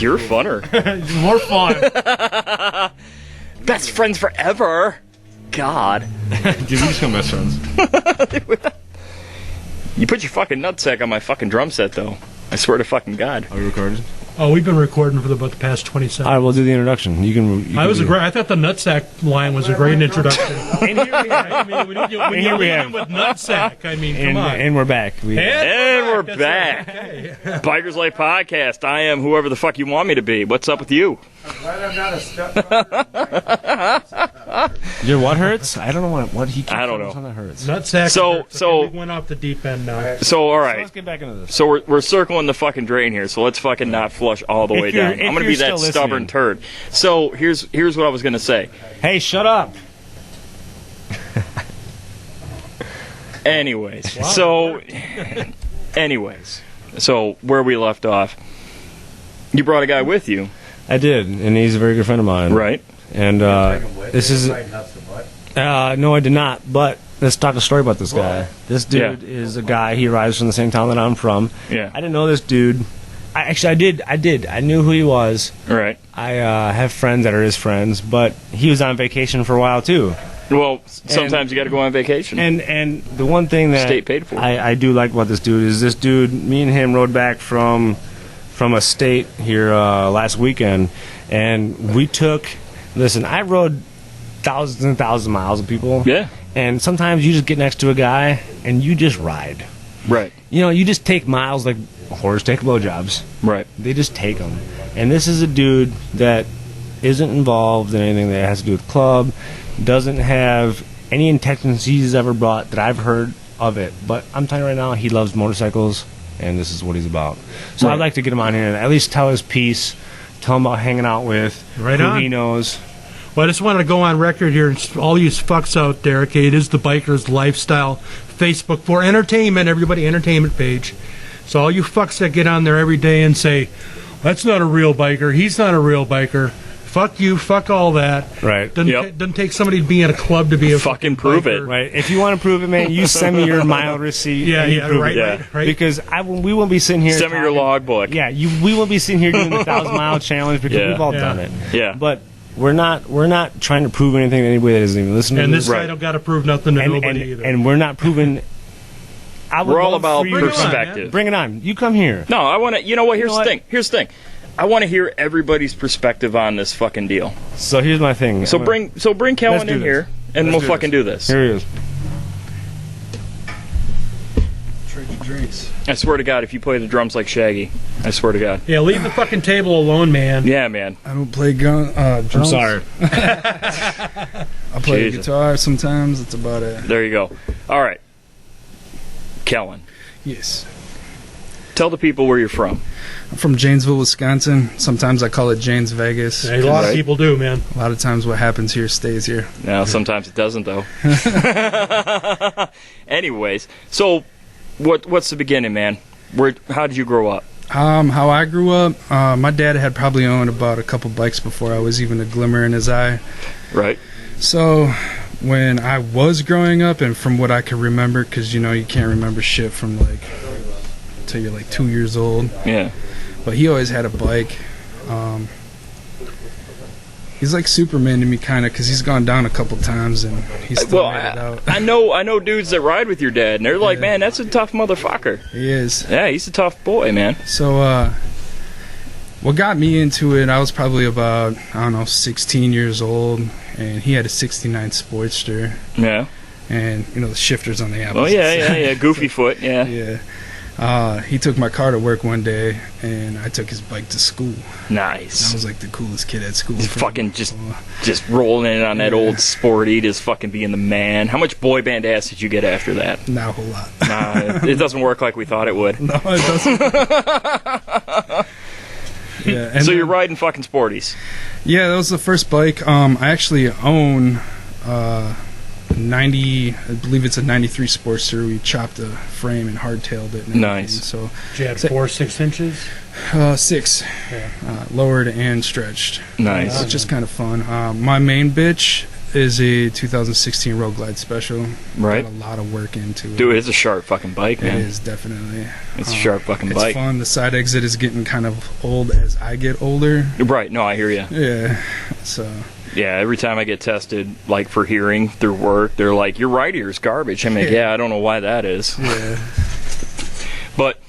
You're funner. More fun. Best friends forever. God. Dude, we just become best friends. You put your fucking nutsack on my fucking drum set, though. I swear to fucking God. Are we recording? Oh, we've been recording for about the past 20 seconds. All right, we'll do the introduction. You can I thought the nutsack line was a great introduction. And here we are. I mean, when you lead in with nutsack, I mean, come on. And we're back. And we're back. Okay. Biker's Life Podcast. I am whoever the fuck you want me to be. What's up with you? I'm glad I'm not a stepbrother. Your what hurts? I don't know what he. I don't know. That hurts. Nutsack. So we went off the deep end now. So all So right. let's get back into this. So we're circling the fucking drain here. So let's fucking not flush all the way down. I'm gonna be that stubborn turd. So here's what I was gonna say. Hey, shut up. Anyways, so where we left off, you brought a guy with you, I did, and he's a very good friend of mine. right? And this is no, I did not. But let's talk a story about this guy. This dude is a guy. He arrives from the same town that I'm from. Yeah. I didn't know this dude. I did. I knew who he was. Right. I have friends that are his friends, but he was on vacation for a while too. Well, sometimes you got to go on vacation. And the one thing that State paid for. I do like about this dude is this dude. Me and him rode back from a state here last weekend, and we took. Listen, I rode thousands and thousands of miles with people. Yeah. And sometimes you just get next to a guy and you just ride. Right. You know, you just take miles like a horse take blowjobs. Right. They just take them. And this is a dude that isn't involved in anything that has to do with club, doesn't have any intentions he's ever brought that I've heard of it. But I'm telling you right now, he loves motorcycles, and this is what he's about. So Right. I'd like to get him on here and at least tell his piece, tell him about hanging out with, Right who on. he knows. Well, I just wanted to go on record here, and all you fucks out there, okay, it is the Biker's Lifestyle Facebook for entertainment, everybody, entertainment page. So all you fucks that get on there every day and say, that's not a real biker, he's not a real biker, fuck you, fuck all that. Right. Doesn't take somebody to be in a club to be a Fucking prove biker. it. Right. If you want to prove it, man, you send me your mile receipt. Yeah, and you yeah, prove right, it. right. Because we won't be sitting here. Send me your talking- logbook. Yeah, we won't be sitting here doing the 1,000-mile challenge because Yeah. we've all Yeah. done it. Yeah. But we're not trying to prove anything to anybody that doesn't even listen to And this. this guy don't got to prove nothing to nobody either. And we're not proving. We're all about Bring it on, perspective. Bring it on. You come here. No, I want to. You know what? Here's know the what? thing. Here's the thing. I want to hear everybody's perspective on this fucking deal. So here's my thing. So bring Kellen Let's do in this. here, and Let's we'll do fucking do this. Here he is. Trade your drinks. I swear to God, if you play the drums like Shaggy, I swear to God. Yeah, leave the fucking table alone, man. Yeah, man. I don't play drums. I'm sorry. I play Jesus. guitar sometimes. That's about it. There you go. All right, Kellen, Yes. tell the people where you're from. I'm from Janesville, Wisconsin. Sometimes I call it Janes Vegas. Yeah, a lot Right. of people do, man. A lot of times what happens here stays here. Now, sometimes it doesn't, though. Anyways, so what's the beginning, man? How did you grow up? How I grew up, my dad had probably owned about a couple bikes before I was even a glimmer in his eye. Right. So when I was growing up, and from what I can remember, because you can't remember shit from like till you're like 2 years old. Yeah. But he always had a bike. He's like Superman to me, kind of, because he's gone down a couple times and he's still made it out. I know dudes that ride with your dad, and they're like, man, that's a tough motherfucker. He is. Yeah, he's a tough boy, man. So, what got me into it, I was probably about, 16 years old, and he had a 69 Sportster, Yeah. and, the shifters on the Oh, apples. yeah. Goofy foot, yeah. Yeah. He took my car to work one day, and I took his bike to school. I Nice. was like the coolest kid at school. He's fucking just rolling in on that old Sporty, just fucking being the man. How much boy band ass did you get after that? Not a whole lot. It doesn't work like we thought it would. No, it doesn't. Yeah, and So you're then- riding fucking Sporties. Yeah, that was the first bike. I actually own 90, I believe it's a 93 Sportster. We chopped the frame and hardtailed it. And Nice. everything. Did you have 4-6 inches? So 6, Yeah. lowered and stretched. Nice. It's just kind of fun. My main bitch is a 2016 Road Glide Special. Right. Got a lot of work into it. Dude, it's a sharp fucking bike, man. It is, definitely. It's a sharp fucking bike. It's fun. The side exit is getting kind of old as I get older. Right. No, I hear you. Yeah. So. Yeah, every time I get tested, like for hearing through work, they're like, "Your right ear's garbage." I'm like, "Yeah, I don't know why that is." Yeah. But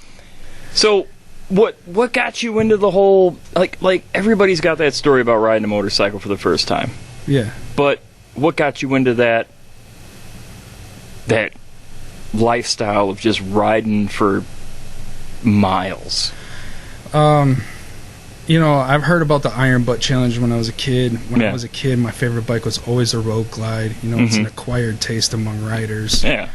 so, what got you into the whole like everybody's got that story about riding a motorcycle for the first time. Yeah. But what got you into that lifestyle of just riding for miles? You know, I've heard about the Iron Butt Challenge when I was a kid. When Yeah. I was a kid, my favorite bike was always a Road Glide. You know, it's an acquired taste among riders. Yeah.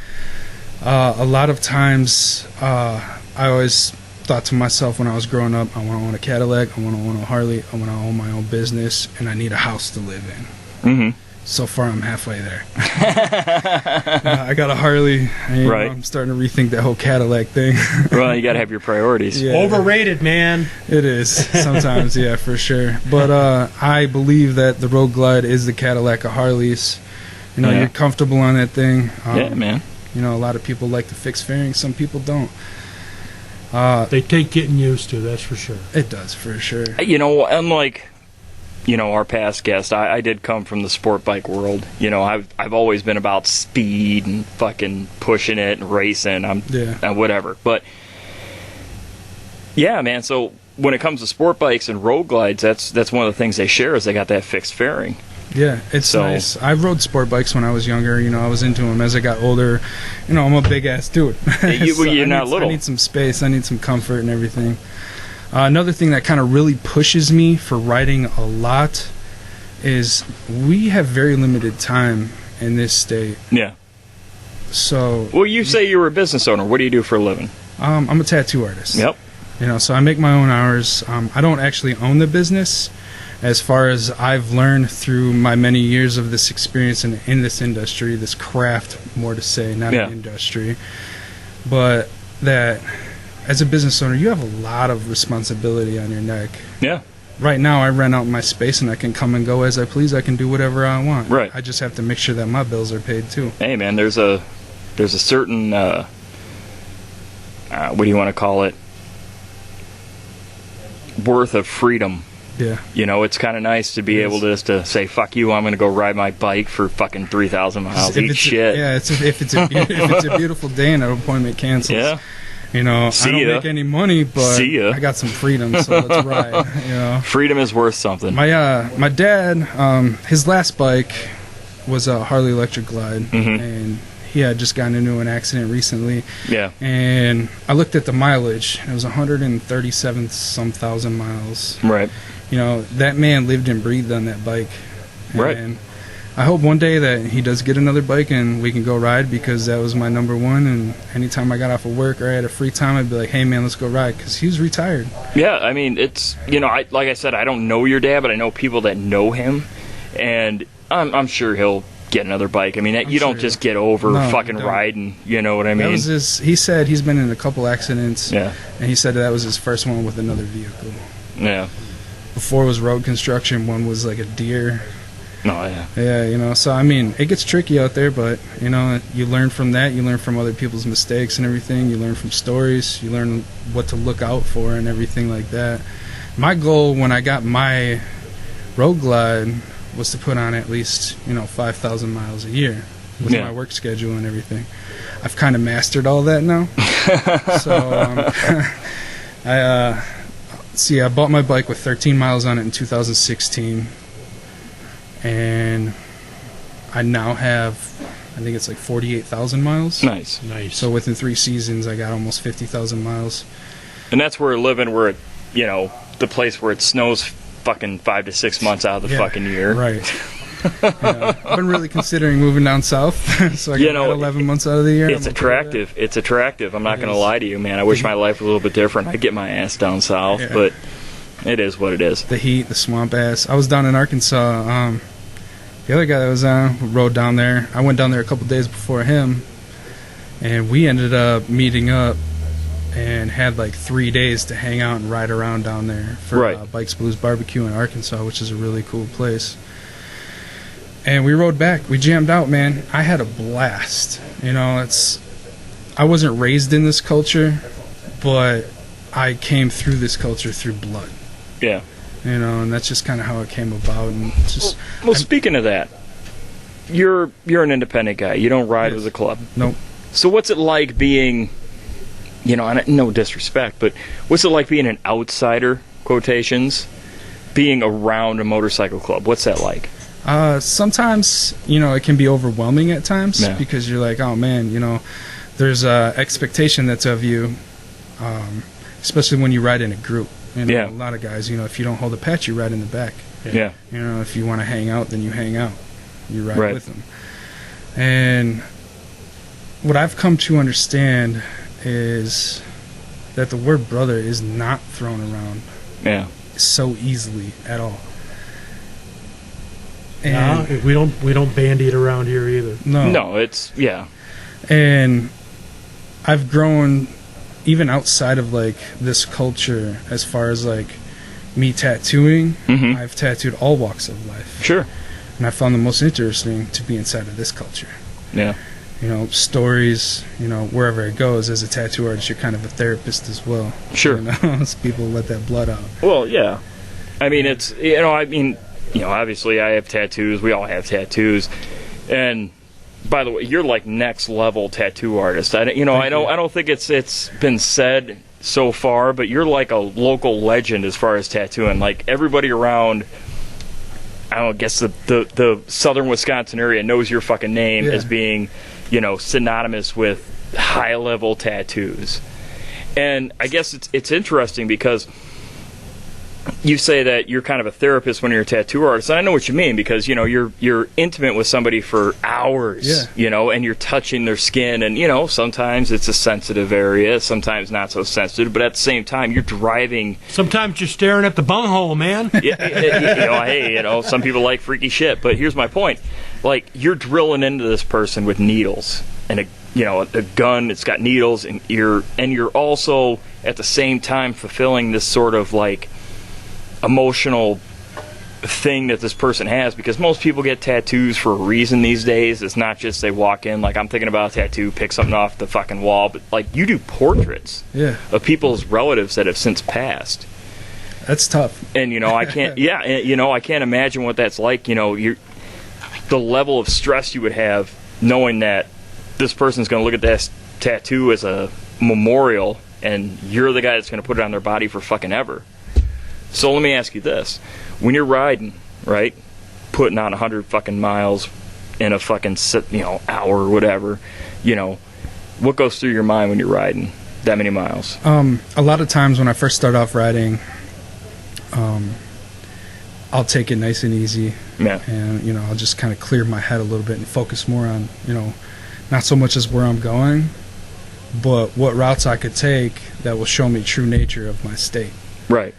A lot of times, I always thought to myself when I was growing up, I want to own a Cadillac, I want to own a Harley, I want to own my own business, and I need a house to live in. Mm-hmm. So far, I'm halfway there. I got a Harley, and Right. I'm starting to rethink that whole Cadillac thing. Well, you got to have your priorities. Yeah. Overrated, man. It is sometimes, yeah, for sure. But I believe that the Road Glide is the Cadillac of Harleys. You know, Yeah. you're comfortable on that thing. Yeah, man. You know, a lot of people like the fixed fairings. Some people don't. They take getting used to, that's for sure. It does, for sure. You know, unlike our past guest, I did come from the sport bike world. You know, I've always been about speed and fucking pushing it and racing. And whatever. But yeah, man. So when it comes to sport bikes and road glides, that's one of the things they share is they got that fixed fairing. Yeah, it's nice. I rode sport bikes when I was younger. You know, I was into them. As I got older, you know, I'm a big ass dude. You're not little. I need some space. I need some comfort and everything. Another thing that kind of really pushes me for riding a lot is we have very limited time in this state. Yeah. So. Well, you say you were a business owner. What do you do for a living? I'm a tattoo artist. Yep. You know, so I make my own hours. I don't actually own the business. As far as I've learned through my many years of this experience in this industry, this craft, more to say, not an industry, but that as a business owner, you have a lot of responsibility on your neck. Yeah. Right now, I rent out my space and I can come and go as I please. I can do whatever I want. Right. I just have to make sure that my bills are paid too. Hey, man, there's a certain what do you want to call it? Worth of freedom. Yeah. You know, it's kind of nice to be able to just to say, fuck you, I'm going to go ride my bike for fucking 3,000 miles. Eat shit. If it's a beautiful day and an appointment cancels. Yeah. You know, I don't make any money, but I got some freedom, so let's ride. You know, freedom is worth something. My dad, his last bike was a Harley Electric Glide, and he had just gotten into an accident recently. Yeah. And I looked at the mileage. It was 137 some thousand miles. Right. You know, that man lived and breathed on that bike. Right. And I hope one day that he does get another bike and we can go ride, because that was my number one. And anytime I got off of work or I had a free time, I'd be like, hey, man, let's go ride, because he was retired. Yeah, I mean, it's, you know, like I said, I don't know your dad, but I know people that know him. And I'm sure he'll get another bike. I mean, you don't just get over fucking riding, you know what I mean? That was he said he's been in a couple accidents. Yeah. And he said that was his first one with another vehicle. Yeah. Before was road construction, one was like a deer. Oh, yeah. Yeah, you know, so I mean, it gets tricky out there, but, you know, you learn from that, you learn from other people's mistakes and everything, you learn from stories, you learn what to look out for and everything like that. My goal when I got my Road Glide was to put on at least, 5,000 miles a year with my work schedule and everything. I've kind of mastered all that now. So I bought my bike with 13 miles on it in 2016, and I now have, I think it's like 48,000 miles. Nice. So within 3 seasons, I got almost 50,000 miles. And that's where we're living, where the place where it snows fucking 5 to 6 months out of the fucking year. Right. I've been really considering moving down south, so I get 11 months out of the year. It's attractive. It's attractive. I'm not going to lie to you, man. I wish my life was a little bit different. I'd get my ass down south, but it is what it is. The heat, the swamp ass. I was down in Arkansas. The other guy that was on rode down there. I went down there a couple days before him, and we ended up meeting up and had like 3 days to hang out and ride around down there for Bikes Blues Barbecue in Arkansas, which is a really cool place. And we rode back. We jammed out, man. I had a blast. You know, I wasn't raised in this culture, but I came through this culture through blood. Yeah. You know, and that's just kind of how it came about. And just well, speaking of that, you're an independent guy. You don't ride with a club. Nope. So what's it like being, you know, no disrespect, but what's it like being an outsider, quotations, being around a motorcycle club? What's that like? Sometimes, you know, it can be overwhelming at times because you're like, oh man, you know, there's a expectation that's of you, especially when you ride in a group. You know, a lot of guys, you know, if you don't hold a patch, you ride in the back. Yeah. You know, if you want to hang out, then you hang out. You ride with them. And what I've come to understand is that the word brother is not thrown around so easily at all. And we don't bandy it around here either. No, it's And I've grown even outside of like this culture as far as like me tattooing. I've tattooed all walks of life. Sure. And I found the most interesting to be inside of this culture. Yeah. You know, stories, you know, wherever it goes, as a tattoo artist, you're kind of a therapist as well. Sure. You know, so people let that blood out. Well, yeah. I mean, it's, you know, obviously I have tattoos. We all have tattoos. And by the way, you're like next level tattoo artist. I don't think it's been said so far, but you're like a local legend as far as tattooing. Like everybody around, I guess the southern Wisconsin area knows your fucking name as being, you know, synonymous with high level tattoos. And I guess it's interesting because you say that you're kind of a therapist when you're a tattoo artist, and I know what you mean because, you know, you're intimate with somebody for hours, you know, and you're touching their skin, and, you know, sometimes it's a sensitive area, sometimes not so sensitive, but at the same time, you're driving. Sometimes you're staring at the bunghole, man. You know, hey, you know, some people like freaky shit, but here's my point. Like, you're drilling into this person with needles and a gun that's got needles, and you're also at the same time fulfilling this sort of like emotional thing that this person has, because most people get tattoos for a reason these days. It's not just they walk in like, I'm thinking about a tattoo, pick something off the fucking wall, but like you do portraits of people's relatives that have since passed. That's tough. And you know, I can't I can't imagine what that's like. You know, the level of stress you would have knowing that this person's going to look at that tattoo as a memorial and you're the guy that's going to put it on their body for fucking ever. So let me ask you this. When you're riding, right, putting on 100 fucking miles in a fucking, you know, hour or whatever, you know, what goes through your mind when you're riding that many miles? A lot of times when I first start off riding, I'll take it nice and easy. Yeah. And, you know, I'll just kind of clear my head a little bit and focus more on, you know, not so much as where I'm going, but what routes I could take that will show me true nature of my state. Right.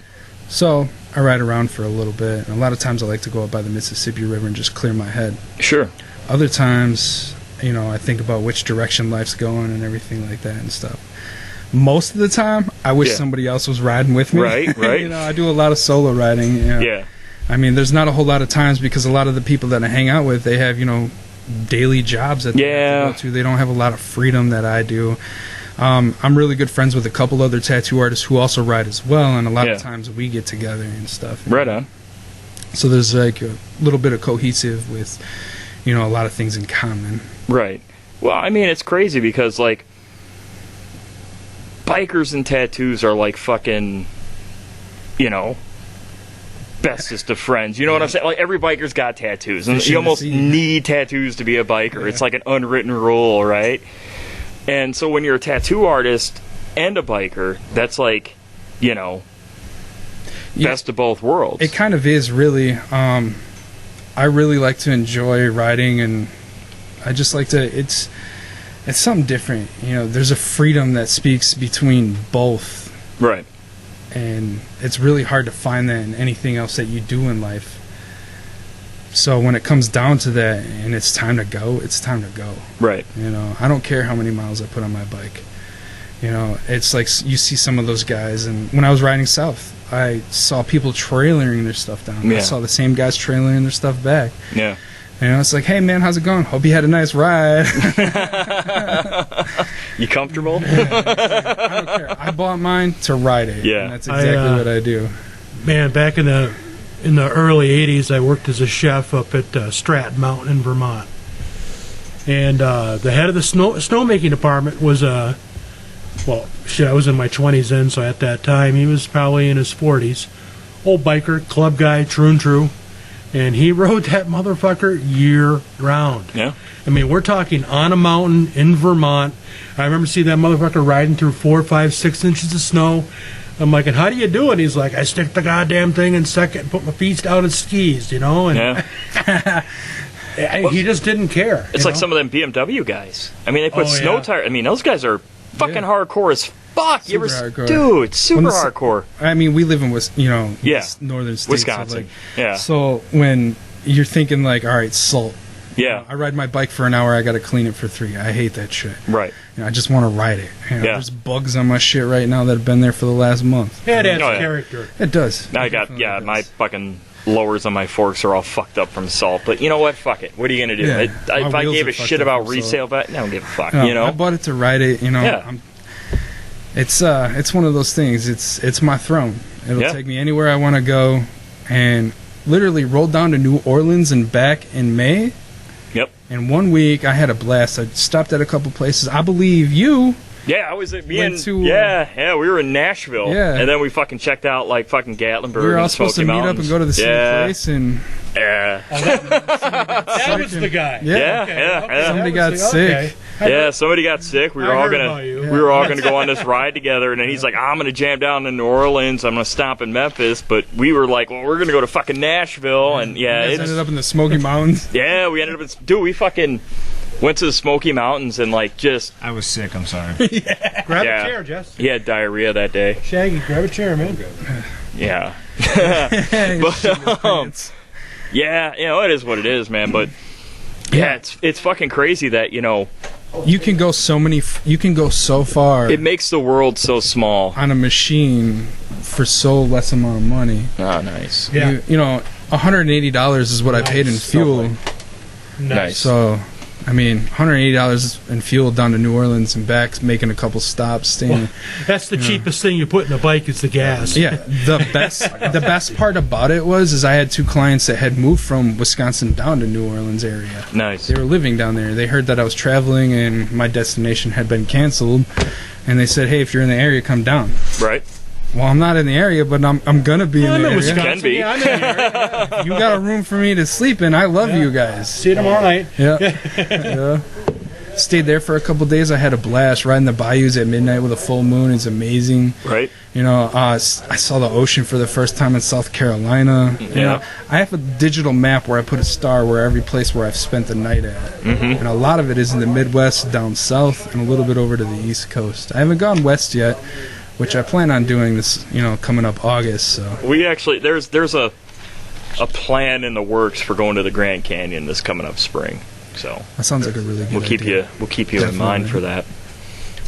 So I ride around for a little bit. And a lot of times I like to go up by the Mississippi River and just clear my head. Sure. Other times, you know, I think about which direction life's going and everything like that and stuff. Most of the time, I wish somebody else was riding with me. Right. You know, I do a lot of solo riding. You know. Yeah. I mean, there's not a whole lot of times because a lot of the people that I hang out with, they have, you know, daily jobs that they have to go to. They don't have a lot of freedom that I do. I'm really good friends with a couple other tattoo artists who also ride as well, and a lot of times we get together and stuff. Right on. So there's like a little bit of cohesive with, you know, a lot of things in common. Right. Well, I mean, it's crazy because, like, bikers and tattoos are like fucking, you know, bestest of friends. You know what I'm saying? Like, every biker's got tattoos, and you almost need tattoos to be a biker. It's like an unwritten rule, right? And so when you're a tattoo artist and a biker, that's like, you know, best of both worlds. It kind of is, really. I really like to enjoy riding, and I just like to, it's something different. You know, there's a freedom that speaks between both. Right. And it's really hard to find that in anything else that you do in life. So when it comes down to that and it's time to go, it's time to go. Right. You know, I don't care how many miles I put on my bike. You know, it's like you see some of those guys, and when I was riding south, I saw people trailering their stuff down. I saw the same guys trailering their stuff back. Yeah. And it's like, hey man, how's it going? Hope you had a nice ride. You comfortable? I don't care. I bought mine to ride it. Yeah. And that's exactly what I do. Man, back in the early 80s, I worked as a chef up at Stratton Mountain in Vermont. And the head of the snowmaking department was I was in my 20s then, so at that time he was probably in his 40s. Old biker, club guy, true and true. And he rode that motherfucker year round. Yeah. I mean, we're talking on a mountain in Vermont. I remember seeing that motherfucker riding through 4, 5, 6 inches of snow. I'm like, and how do you do it? He's like, I stick the goddamn thing in second and put my feet out as skis, you know? And Yeah. he just didn't care. It's like some of them BMW guys. I mean, they put snow tire. I mean, those guys are fucking hardcore as fuck. Super hardcore. hardcore. Dude, super hardcore. I mean, we live in northern states, Wisconsin. So when you're thinking like, all right, salt. Yeah. I ride my bike for an hour. I got to clean it for 3. I hate that shit. Right. I just want to ride it. There's bugs on my shit right now that have been there for the last month. Yeah, it adds character. It does. I got my fucking lowers on my forks are all fucked up from salt. But you know what? Fuck it. What are you gonna do? Yeah, if I gave a shit about resale value, I don't give a fuck. No, you know. I bought it to ride it. You know. Yeah. It's one of those things. It's my throne. It'll take me anywhere I want to go, and literally rolled down to New Orleans and back in May. Yep. In 1 week, I had a blast. I stopped at a couple places. I believe you. Yeah, I was at we were in Nashville. Yeah. And then we fucking checked out like fucking Gatlinburg. We were all and supposed to Smoky meet up Mountains. and go to the same place, and That was the guy. Yeah. somebody got sick. Yeah, somebody got sick. We were all gonna go on this ride together, and then he's like, I'm gonna jam down to New Orleans. I'm gonna stop in Memphis, but we were like, well, we're gonna go to fucking Nashville, and You guys ended up in the Smoky Mountains. Yeah, we ended up we fucking went to the Smoky Mountains and like just. I was sick. I'm sorry. Grab a chair, Jess. He had diarrhea that day. Shaggy, grab a chair, man. Yeah. But yeah, it is what it is, man. But yeah, it's fucking crazy that you can go so far. It makes the world so small on a machine for so less amount of money. Oh, nice. Yeah. $180 is what I paid in fuel. Nice. So, I mean, $180 in fuel down to New Orleans and back, making a couple stops, staying. Well, that's the cheapest thing you put in a bike is the gas. Yeah, the best part about it is I had 2 clients that had moved from Wisconsin down to New Orleans area. Nice. They were living down there. They heard that I was traveling and my destination had been canceled, and they said, "Hey, if you're in the area, come down." Right. Well, I'm not in the area, but I'm gonna be in the area. Wisconsin. Can be. Yeah, I'm in the area. You got a room for me to sleep in. I love you guys. See you tomorrow night. Yeah. Stayed there for a couple days. I had a blast riding the bayous at midnight with a full moon. It's amazing. Right. I saw the ocean for the first time in South Carolina. Yeah. I have a digital map where I put a star where every place where I've spent the night at. Mm-hmm. And a lot of it is in the Midwest, down south, and a little bit over to the East Coast. I haven't gone west yet, which I plan on doing this, coming up August. So we actually there's a plan in the works for going to the Grand Canyon this coming up spring. So that sounds like a really good idea. We'll keep you in mind for that.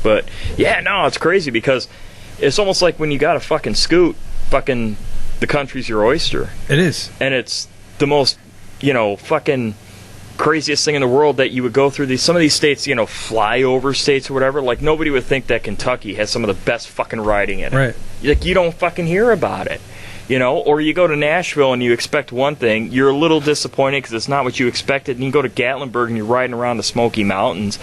But yeah, no, it's crazy because it's almost like when you got a fucking scoot, fucking the country's your oyster. It is, and it's the most fucking craziest thing in the world that you would go through some of these states, flyover states or whatever. Like nobody would think that Kentucky has some of the best fucking riding in it. Right. Like you don't fucking hear about it. Or you go to Nashville and you expect one thing, you're a little disappointed because it's not what you expected, and you go to Gatlinburg and you're riding around the Smoky Mountains.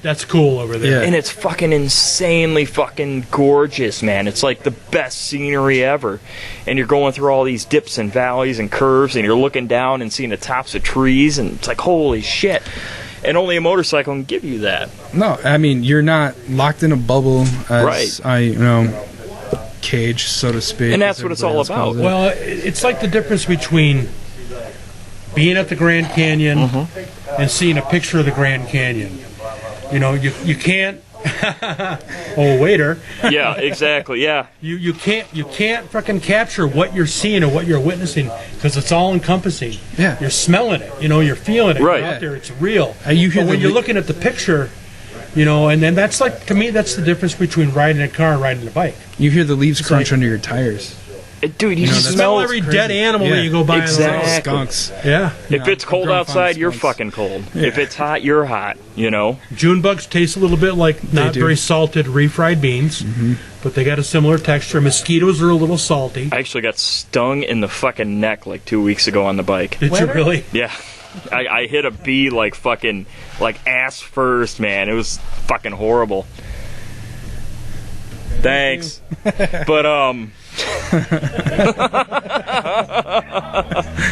That's cool over there. Yeah. And it's fucking insanely fucking gorgeous, man. It's like the best scenery ever. And you're going through all these dips and valleys and curves, and you're looking down and seeing the tops of trees, and it's like, holy shit. And only a motorcycle can give you that. No, I mean, you're not locked in a bubble, right. Cage, so to speak. And that's what it's all about. Well, it's like the difference between being at the Grand Canyon and seeing a picture of the Grand Canyon. You can't. Oh, waiter. Yeah, exactly. Yeah. You can't fucking capture what you're seeing or what you're witnessing because it's all encompassing. Yeah. You're smelling it. You're feeling it. Right. You're out there. It's real. But when you're looking at the picture. And then to me, that's the difference between riding a car and riding a bike. You hear the leaves crunch under your tires. Dude, you smell smell every dead animal when you go by. Exactly. Skunks. Yeah. If it's cold outside, you're skunks. fucking cold. If it's hot, you're hot. You know. June bugs taste a little bit like not very salted refried beans, but they got a similar texture. Mosquitoes are a little salty. I actually got stung in the fucking neck like 2 weeks ago on the bike. Did you really? Yeah. I hit a bee like fucking ass first, man. It was fucking horrible. Thanks. But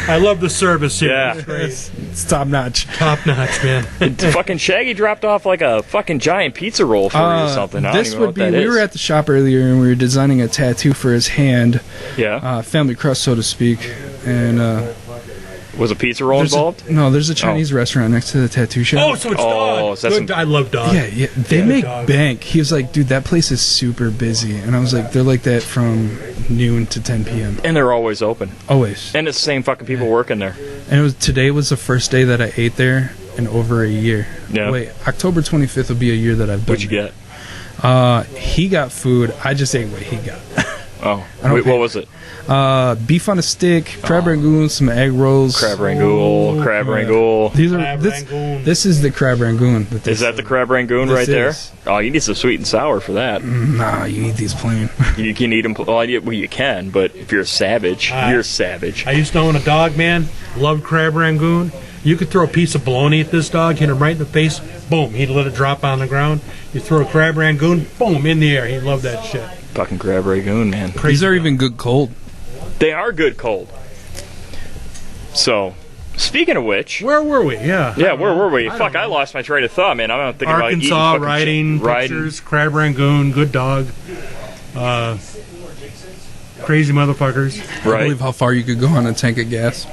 I love the service here. Yeah. It's great. It's top notch. Top notch, man. Fucking Shaggy dropped off like a fucking giant pizza roll for you or something. I don't This even know would what be. that We is. were at the shop earlier and we were designing a tattoo for his hand, Yeah. family crest, so to speak. And Was a pizza roll involved? there's a Chinese restaurant next to the tattoo shop. Oh, so it's dog. so that's Good. I love dog. Yeah, they make dog. bank. He was like, dude, that place is super busy. And I was like, they're like that from noon to 10 p.m. And they're always open. Always. And it's the same fucking people working there. And today was the first day that I ate there in over a year. Yeah. Wait, October 25th will be a year that I've done What'd you it. get? He got food. I just ate what he got. Oh, don't wait, pay. what was it? Beef on a stick, crab rangoon, some egg rolls. Crab rangoon, crab rangoon. These are Crab rangoon. this is the crab rangoon. Is that the crab rangoon This right there? is. Oh, you need some sweet and sour for that. Nah, you eat these plain. You can eat them. Well, you can, but if you're a savage, you're a savage. I used to own a dog, man. Loved crab rangoon. You could throw a piece of bologna at this dog, hit him right in the face, boom, he'd let it drop on the ground. You throw a crab rangoon, boom, in the air. He'd love that shit. Fucking crab rangoon, man. These are even good cold. They are good cold. So, speaking of which, Where were we? Yeah. yeah, where were we? Fuck, I lost my train of thought, man. I'm thinking about eating Arkansas, fucking riding, pictures, crab rangoon, good dog. Crazy motherfuckers. I Right. believe how far you could go on a tank of gas.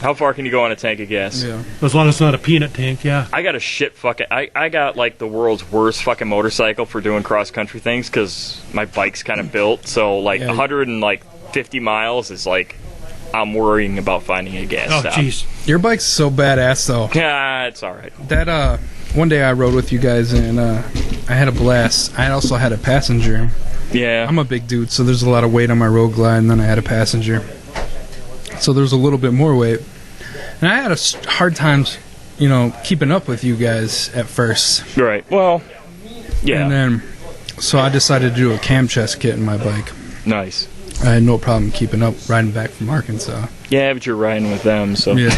How far can you go on a tank of gas? Yeah. As long as it's not a peanut tank, yeah. I got a shit fucking. I got like the world's worst fucking motorcycle for doing cross country things because my bike's kind of built. So like Yeah. 150 miles is like I'm worrying about finding a gas Oh, stop. jeez. Your bike's so badass though. Yeah, it's all right. That one day I rode with you guys and I had a blast. I also had a passenger. Yeah. I'm a big dude, so there's a lot of weight on my road glide, and then I had a passenger. So there's a little bit more weight. And I had hard times, keeping up with you guys at first. Right. Well. Yeah. And then, so I decided to do a cam chest kit in my bike. Nice. I had no problem keeping up riding back from Arkansas. Yeah, but you're riding with them, so. Yeah.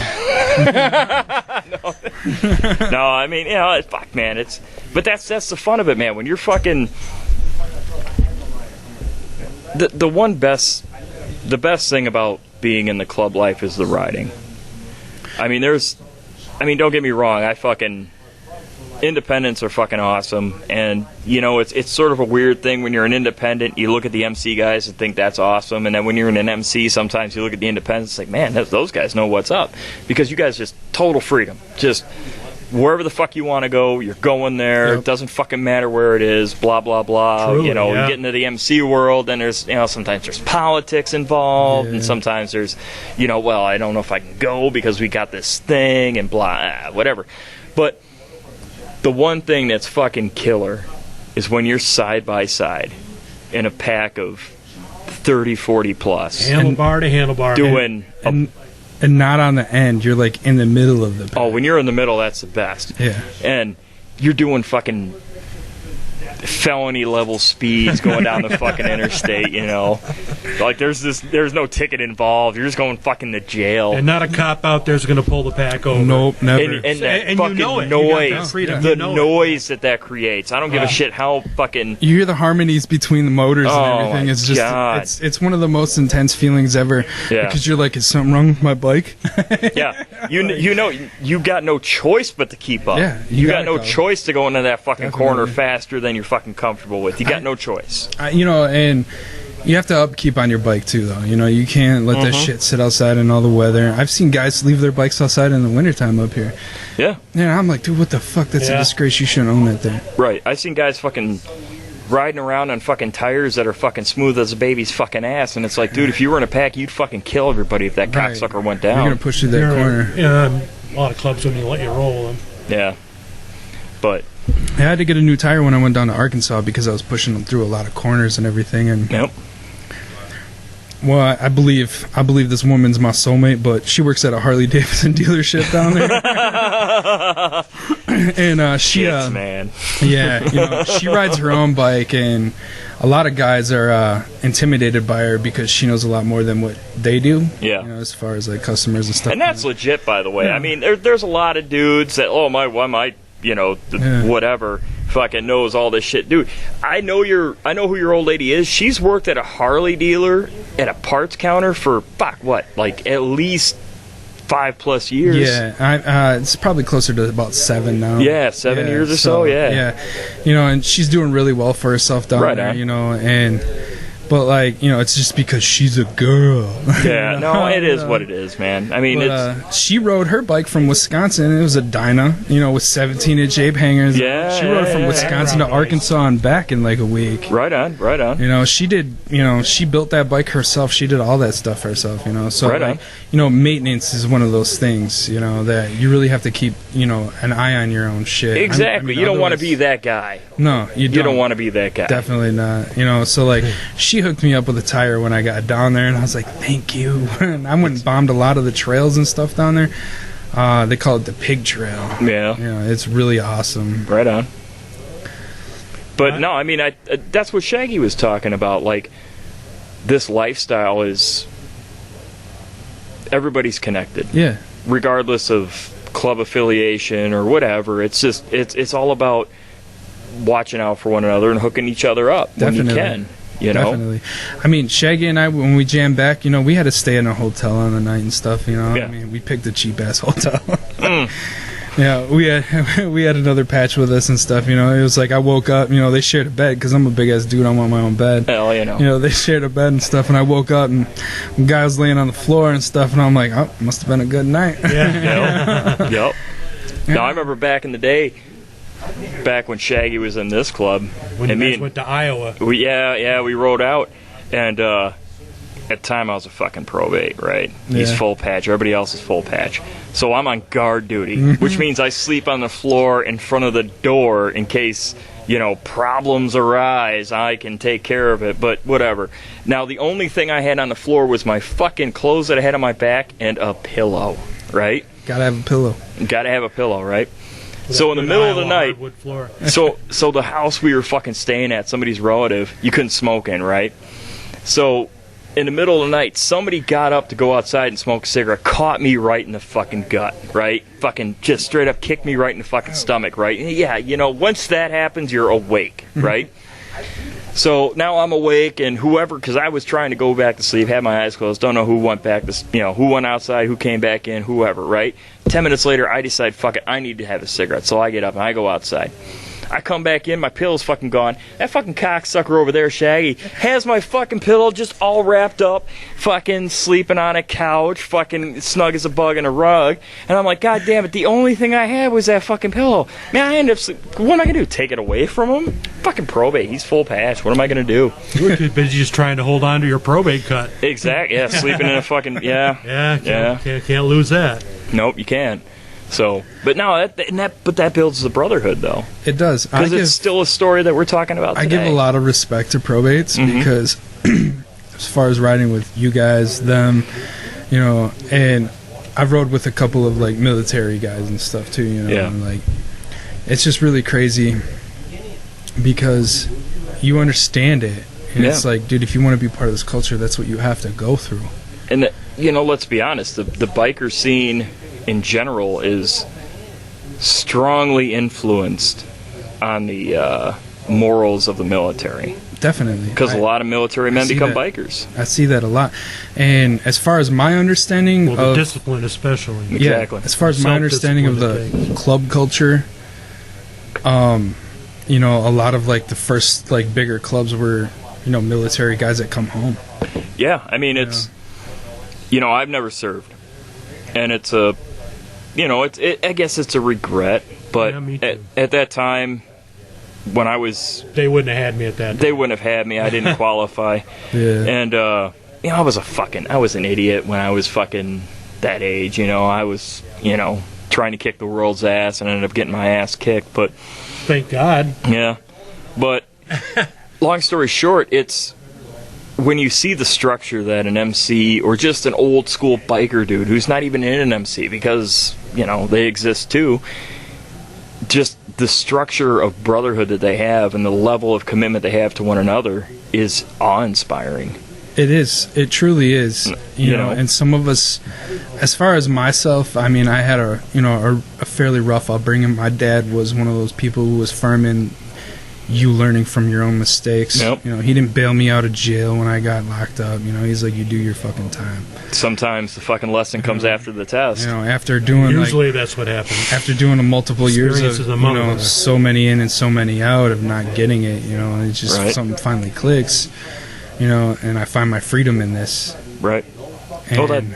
No, I mean, fuck, man. But that's the fun of it, man. When you're fucking. The best thing about being in the club life is the riding. I mean, don't get me wrong. Independents are fucking awesome, and it's sort of a weird thing when you're an independent. You look at the MC guys and think that's awesome, and then when you're in an MC, sometimes you look at the independents, it's like, man, those guys know what's up, because you guys just total freedom, just wherever the fuck you want to go, you're going there. Yep. It doesn't fucking matter where it is. Blah blah blah. Truly, You yeah. get into the MC world, and there's sometimes there's politics involved, and sometimes there's well, I don't know if I can go because we got this thing and blah whatever, but. The one thing that's fucking killer is when you're side by side in a pack of 30, 40 plus. Handlebar to handlebar. Doing. And not on the end. You're like in the middle of the pack. When you're in the middle, that's the best. Yeah. And you're doing fucking felony level speeds going down the fucking interstate, Like there's no ticket involved. You're just going fucking to jail. And not a cop out there's going to pull the pack over. Nope, never. And that And you fucking know it. You got that noise, freedom. the You know it. noise that creates. I don't give a shit how fucking. You hear the harmonies between the motors Oh, and everything. my It's just God. it's one of the most intense feelings ever. Yeah. Because you're like, is something wrong with my bike? Yeah, you got no choice but to keep up. Yeah, you gotta got no go. choice to go into that fucking corner Definitely. faster than you're fucking comfortable with. You got no choice. And you have to upkeep on your bike too, though. You can't let that shit sit outside in all the weather. I've seen guys leave their bikes outside in the wintertime up here. Yeah, Yeah, I'm like, dude, what the fuck? That's Yeah. a disgrace. You shouldn't own that thing. right. I've seen guys fucking riding around on fucking tires that are fucking smooth as a baby's fucking ass, and it's like, dude, if you were in a pack, you'd fucking kill everybody if that Right. cocksucker went You're gonna down. push through that corner. A lot of clubs wouldn't even let you roll them. Yeah, but I had to get a new tire when I went down to Arkansas because I was pushing them through a lot of corners and everything. And yep. Well, I believe this woman's my soulmate, but she works at a Harley-Davidson dealership down there. And she, man. Yeah, she rides her own bike, and a lot of guys are intimidated by her because she knows a lot more than what they do. Yeah. As far as like customers and stuff. And that's legit, by the way. I mean, there's a lot of dudes that, whatever, fucking knows all this shit, dude. I know who your old lady is. She's worked at a Harley dealer at a parts counter for at least 5+ years. Yeah, it's probably closer to about 7 now. Yeah, 7 years or so. Yeah. And she's doing really well for herself down there. But it's just because she's a girl. Yeah, no, it is what it is, man. I mean, she rode her bike from Wisconsin. It was a Dyna, with 17-inch Ape hangers. Yeah, she rode from Wisconsin to Arkansas and back in like a week. Right on. She did. She built that bike herself. She did all that stuff herself. So right on. Maintenance is one of those things. That you really have to keep an eye on your own shit. Exactly. You don't want to be that guy. No, you don't want to be that guy. Definitely not. So she hooked me up with a tire when I got down there, and I was like, thank you. And I went and bombed a lot of the trails and stuff down there. They call it the Pig Trail. Yeah. It's really awesome. Right on. But no, I mean, that's what Shaggy was talking about. Like, this lifestyle is, everybody's connected. Yeah. Regardless of club affiliation or whatever. It's just, it's all about watching out for one another and hooking each other up when you can. Definitely. I mean, Shaggy and I, when we jammed back, we had to stay in a hotel on the night and stuff, Yeah. I mean, we picked a cheap-ass hotel. Yeah, we had another patch with us and stuff, It was like I woke up, they shared a bed because I'm a big-ass dude. I want my own bed. Hell, they shared a bed and stuff, and I woke up, and the guy was laying on the floor and stuff, and I'm like, oh, must have been a good night. Yeah. Yep. Now, I remember back in the day, back when Shaggy was in this club, when you guys went to Iowa. We rode out, and at the time I was a fucking probate, right? Yeah. He's full patch, everybody else is full patch. So I'm on guard duty, which means I sleep on the floor in front of the door in case, problems arise. I can take care of it, but whatever. Now, the only thing I had on the floor was my fucking clothes that I had on my back and a pillow, right? Gotta have a pillow, right? So in the middle of the night, so the house we were fucking staying at, somebody's relative, you couldn't smoke in, right? So in the middle of the night, somebody got up to go outside and smoke a cigarette, caught me right in the fucking gut, right? Fucking just straight up kicked me right in the fucking stomach, right? Yeah, once that happens, you're awake, right? So now I'm awake, and whoever, because I was trying to go back to sleep, had my eyes closed, don't know who went back to, who went outside, who came back in, whoever, right? 10 minutes later, I decide, fuck it, I need to have a cigarette. So I get up and I go outside. I come back in, my pillow's fucking gone. That fucking cocksucker over there, Shaggy, has my fucking pillow just all wrapped up, fucking sleeping on a couch, fucking snug as a bug in a rug. And I'm like, God damn it, the only thing I had was that fucking pillow. Man, I end up what am I gonna do? Take it away from him? Fucking probate, he's full patch. What am I gonna do? You were too busy just trying to hold on to your probate cut. Exactly, yeah, sleeping in a fucking, Can't lose that. Nope, you can't. So, but no, that builds the brotherhood, though. It does, because it's still a story that we're talking about today. I give a lot of respect to probates because, as far as riding with you guys, them, and I've rode with a couple of like military guys and stuff too, and like it's just really crazy because you understand it, and it's like, dude, if you want to be part of this culture, that's what you have to go through. And let's be honest, the biker scene in general is strongly influenced on the morals of the military. Definitely. Because a lot of military men become bikers. I see that a lot. And as far as my understanding of... the discipline especially. Exactly. As far as my understanding of the club culture, a lot of like the first like bigger clubs were, military guys that come home. Yeah, I mean, it's... I've never served. And it's a... I guess it's a regret, but at that time, when I was... They wouldn't have had me at that time. They wouldn't have had me. I didn't qualify. And, I was an idiot when I was fucking that age, I was, trying to kick the world's ass and ended up getting my ass kicked, but... Thank God. Yeah. But, long story short, it's... when you see the structure that an MC or just an old school biker dude who's not even in an MC, because, you know, they exist too, just the structure of brotherhood that they have and the level of commitment they have to one another is awe-inspiring. It is. It truly is. You know, and some of us, as far as myself, I mean, I had a fairly rough upbringing. My dad was one of those people who was firm in you learning from your own mistakes. Yep. You know, he didn't bail me out of jail when I got locked up. You know, he's like, you do your fucking time. Sometimes the fucking lesson comes after the test. You know, after doing usually that's what happens. After doing a multiple years of so many in and so many out of not getting it, you know, and it's just something finally clicks. You know, and I find my freedom in this. Right. And,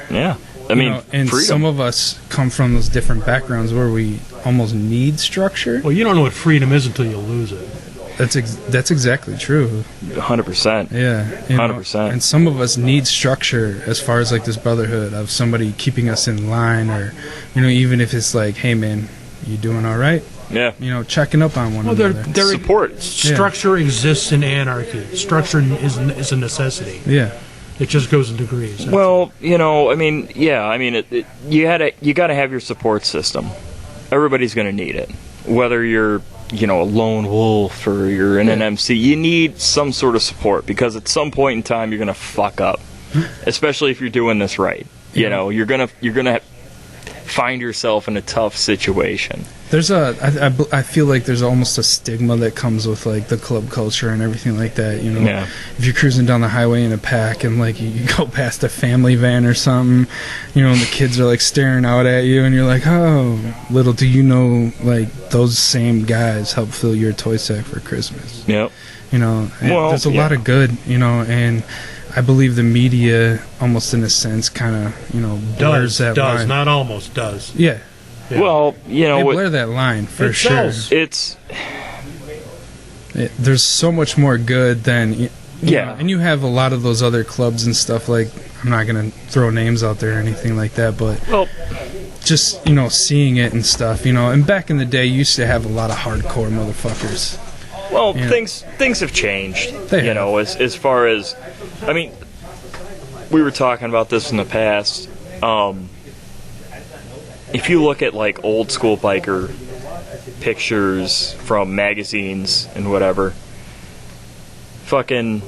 I mean, and freedom. Some of us come from those different backgrounds where we almost need structure. Well, you don't know what freedom is until you lose it. That's exactly true. 100%. Yeah. 100%. And some of us need structure as far as like this brotherhood of somebody keeping us in line, or, you know, even if it's like, hey man, you doing all right? Yeah. You know, checking up on one another. Their support. Structure exists in anarchy. Structure is a necessity. Yeah. It just goes in degrees. Well, you know, I mean, you got to have your support system. Everybody's going to need it. Whether you're, you know, a lone wolf or you're in an MC, you need some sort of support, because at some point in time you're going to fuck up. Especially if you're doing this right. You know, you're going to find yourself in a tough situation. I feel like there's almost a stigma that comes with like the club culture and everything like that, you know. If you're cruising down the highway in a pack and like you go past a family van or something, you know, and the kids are like staring out at you and you're like, oh, little do you know, like those same guys help fill your toy sack for Christmas. Yep. You know, there's a lot of good, you know, and I believe the media almost in a sense kind of, you know, blurs that line. Not almost, does. Yeah. Well, you know, they blur that line for sure. There's so much more good than you know, and you have a lot of those other clubs and stuff. Like, I'm not gonna throw names out there or anything like that, but just, you know, seeing it and stuff, you know. And back in the day, you used to have a lot of hardcore motherfuckers. Well, things have changed. You know, as far as, I mean, we were talking about this in the past. If you look at like old school biker pictures from magazines and whatever, fucking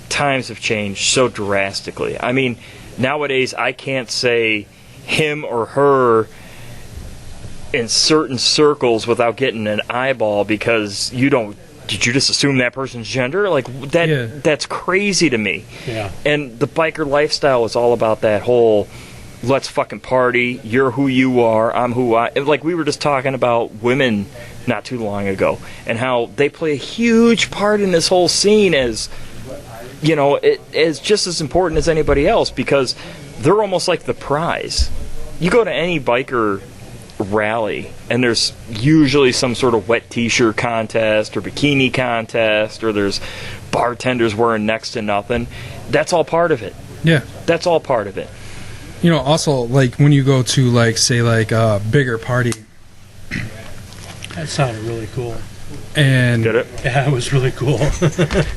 times have changed so drastically. I mean, nowadays I can't say him or her in certain circles without getting an eyeball, because did you just assume that person's gender? Like that's crazy to me. Yeah. And the biker lifestyle is all about that whole, let's fucking party, you're who you are, I'm who I... Like, we were just talking about women not too long ago, and how they play a huge part in this whole scene as, you know, as just as important as anybody else, because they're almost like the prize. You go to any biker rally, and there's usually some sort of wet t-shirt contest or bikini contest, or there's bartenders wearing next to nothing. That's all part of it. Yeah. That's all part of it. You know, also, like, when you go to, like, say, like, a bigger party. That sounded really cool. And did it? Yeah, it was really cool.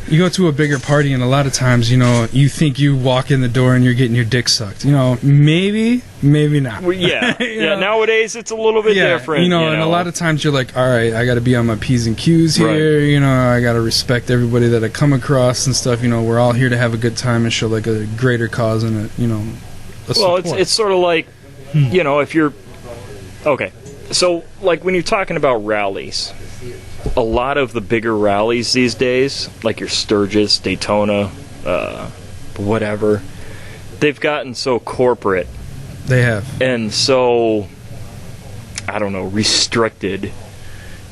You go to a bigger party, and a lot of times, you know, you think you walk in the door and you're getting your dick sucked. You know, maybe not. Well, yeah. Yeah, nowadays it's a little bit different. You know, and a lot of times you're like, all right, I got to be on my P's and Q's here. Right. You know, I got to respect everybody that I come across and stuff. You know, we're all here to have a good time and show, like, a greater cause and, you know, well, it's sort of like, you know, if you're... Okay, so, like, when you're talking about rallies, a lot of the bigger rallies these days, like your Sturgis, Daytona, whatever, they've gotten so corporate. They have. And so, I don't know, restricted,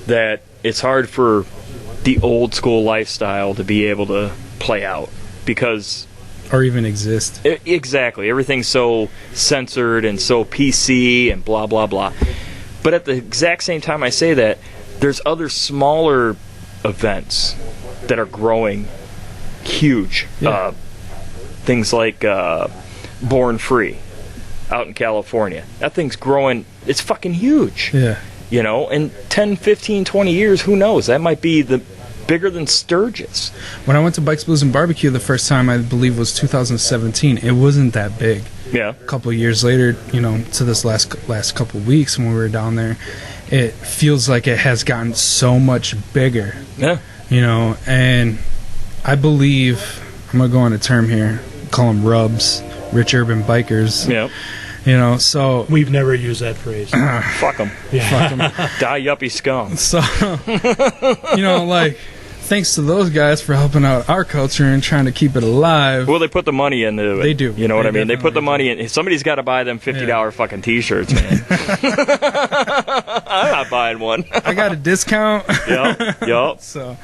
that it's hard for the old school lifestyle to be able to play out, because... Or even exist. Exactly. Everything's so censored and so PC and blah, blah, blah. But at the exact same time I say that, there's other smaller events that are growing huge. Yeah. Things like Born Free out in California. That thing's growing. It's fucking huge. Yeah. You know, in 10, 15, 20 years, who knows? That might be bigger than Sturgis. When I went to Bikes, Blues, and Barbecue the first time, I believe was 2017. It wasn't that big. Yeah. A couple of years later, to this last couple of weeks when we were down there, it feels like it has gotten so much bigger. Yeah. And I believe, I'm going to go on a term here, call them rubs, rich urban bikers. Yeah. So we've never used that phrase. Fuck them. Yeah. Fuck 'em. Die yuppie scum. So, thanks to those guys for helping out our culture and trying to keep it alive. Well, they put the money into it. They do. You know what I mean? They put the definitely money in. Somebody's got to buy them $50 fucking T-shirts, man. I'm not buying one. I got a discount. Yup. So,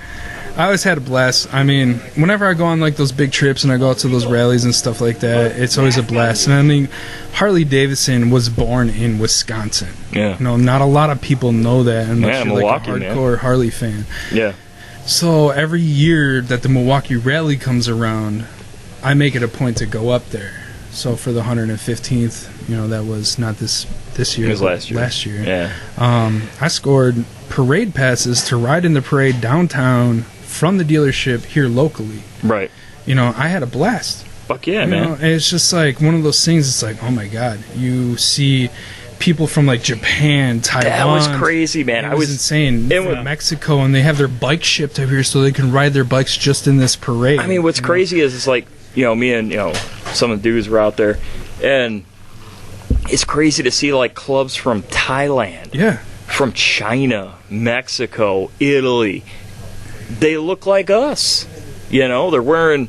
I always had a blast. I mean, whenever I go on like those big trips and I go out to those rallies and stuff like that, it's always a blast. And I mean, Harley-Davidson was born in Wisconsin. Yeah. Not a lot of people know that unless you're like a Milwaukee, hardcore Harley fan. Yeah. So every year that the Milwaukee Rally comes around, I make it a point to go up there. So for the 115th, that was not this year. It was last year. Last year. Yeah. I scored parade passes to ride in the parade downtown from the dealership here locally. Right. I had a blast. Fuck yeah, man. And it's just like one of those things. It's like, oh my god, you see people from like Japan, Taiwan. That was crazy, man. It was insane. From Mexico, and they have their bike shipped up here so they can ride their bikes just in this parade. I mean, what's crazy is it's like, me and some of the dudes were out there, and it's crazy to see like clubs from Thailand, from China, Mexico, Italy. They look like us. They're wearing